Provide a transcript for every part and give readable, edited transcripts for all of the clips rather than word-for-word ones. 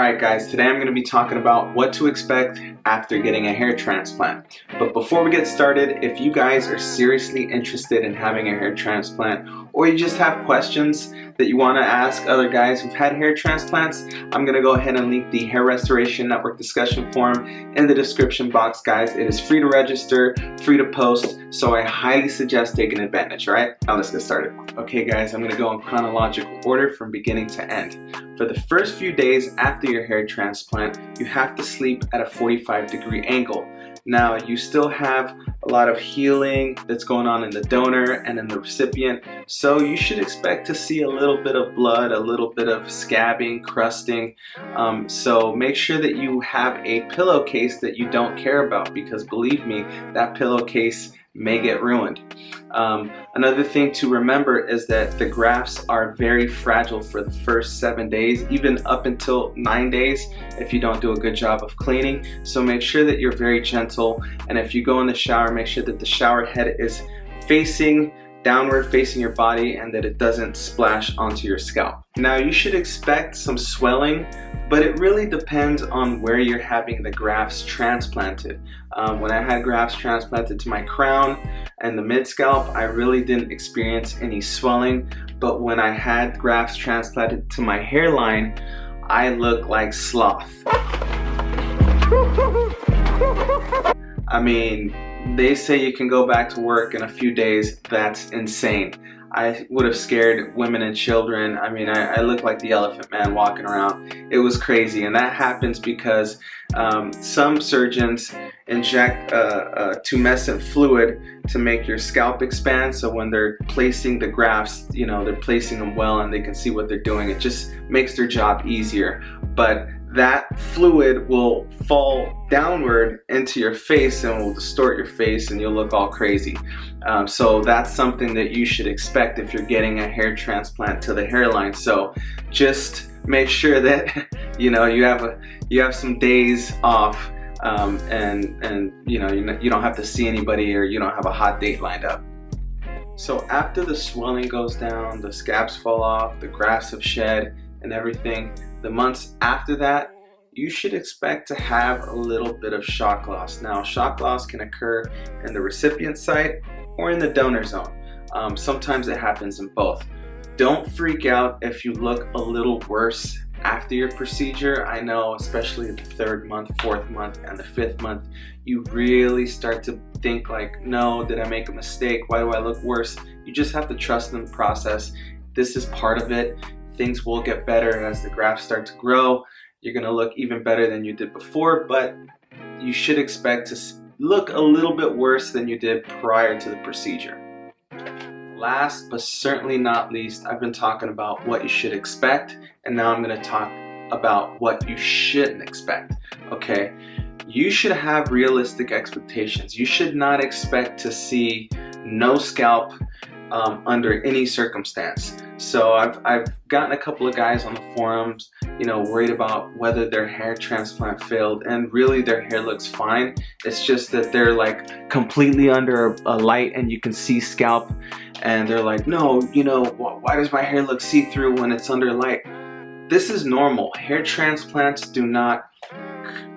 Alright guys, today I'm going to be talking about what to expect after getting a hair transplant. But before we get started, if you guys are seriously interested in having a hair transplant, or you just have questions that you want to ask other guys who've had hair transplants, I'm going to go ahead and link the Hair Restoration Network discussion forum in the description box, guys. It is free to register, free to post, so I highly suggest taking advantage. Alright, now let's get started. Okay guys, I'm going to go in chronological order from beginning to end. For the first few days after your hair transplant, you have to sleep at a 45-degree angle. Now, you still have a lot of healing that's going on in the donor and in the recipient, so you should expect to see a little bit of blood, a little bit of scabbing, crusting. So make sure that you have a pillowcase that you don't care about, because believe me, that pillowcase may get ruined. Another thing to remember is that the grafts are very fragile for the first 7 days, even up until 9 days if you don't do a good job of cleaning. So make sure that you're very gentle, and if you go in the shower, make sure that the shower head is facing downward, facing your body, and that it doesn't splash onto your scalp. Now, you should expect some swelling, but it really depends on where you're having the grafts transplanted. When I had grafts transplanted to my crown and the mid-scalp, I really didn't experience any swelling, but when I had grafts transplanted to my hairline, I looked like Sloth. I mean, they say you can go back to work in a few days. That's insane. I would have scared women and children. I mean, I looked like the Elephant Man walking around. It was crazy, and that happens because some surgeons inject tumescent fluid to make your scalp expand. So when they're placing the grafts, you know, they're placing them well and they can see what they're doing. It just makes their job easier. But that fluid will fall downward into your face and will distort your face, and you'll look all crazy. So that's something that you should expect if you're getting a hair transplant to the hairline. So just make sure that you know you have some days off, and you know you don't have to see anybody, or you don't have a hot date lined up. So after the swelling goes down, the scabs fall off, the grafts have shed, and everything, the months after that, you should expect to have a little bit of shock loss. Now, shock loss can occur in the recipient site or in the donor zone. Sometimes it happens in both. Don't freak out if you look a little worse after your procedure. I know, especially the 3rd month, 4th month, and the 5th month, you really start to think like, no, did I make a mistake? Why do I look worse? You just have to trust in the process. This is part of it. Things will get better as the grafts start to grow. You're going to look even better than you did before, but you should expect to look a little bit worse than you did prior to the procedure. Last but certainly not least, I've been talking about what you should expect, and now I'm going to talk about what you shouldn't expect. Okay, you should have realistic expectations. You should not expect to see no scalp under any circumstance. So I've gotten a couple of guys on the forums, you know, worried about whether their hair transplant failed, and really their hair looks fine. It's just that they're like completely under a light and you can see scalp, and they're like, no, you know, why does my hair look see-through when it's under light? This is normal. Hair transplants do not,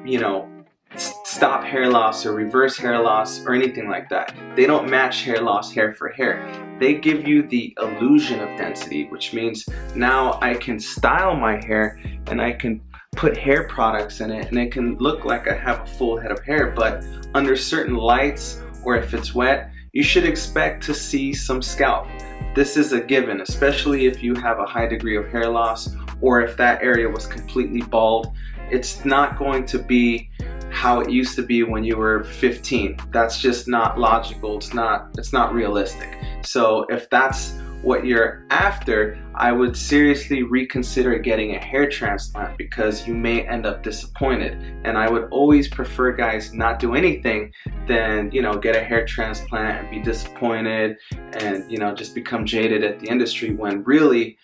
you know, stop hair loss or reverse hair loss or anything like that. They don't match hair loss hair for hair. They give you the illusion of density, which means now I can style my hair and I can put hair products in it and it can look like I have a full head of hair, but under certain lights or if it's wet, you should expect to see some scalp. This is a given, especially if you have a high degree of hair loss or if that area was completely bald. It's not going to be how it used to be when you were 15. That's just not logical. It's not realistic. So if that's what you're after, I would seriously reconsider getting a hair transplant, because you may end up disappointed. And I would always prefer guys not do anything than, you know, get a hair transplant and be disappointed and, you know, just become jaded at the industry when really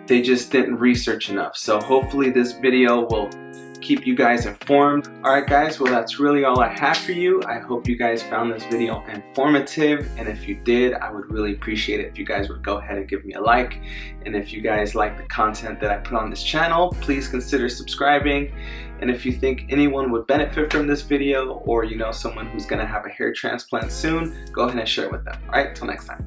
they just didn't research enough. So hopefully this video will keep you guys informed. Alright guys, well that's really all I have for you. I hope you guys found this video informative, and if you did, I would really appreciate it if you guys would go ahead and give me a like. And if you guys like the content that I put on this channel, please consider subscribing. And if you think anyone would benefit from this video, or you know someone who's gonna have a hair transplant soon, go ahead and share it with them. Alright, till next time.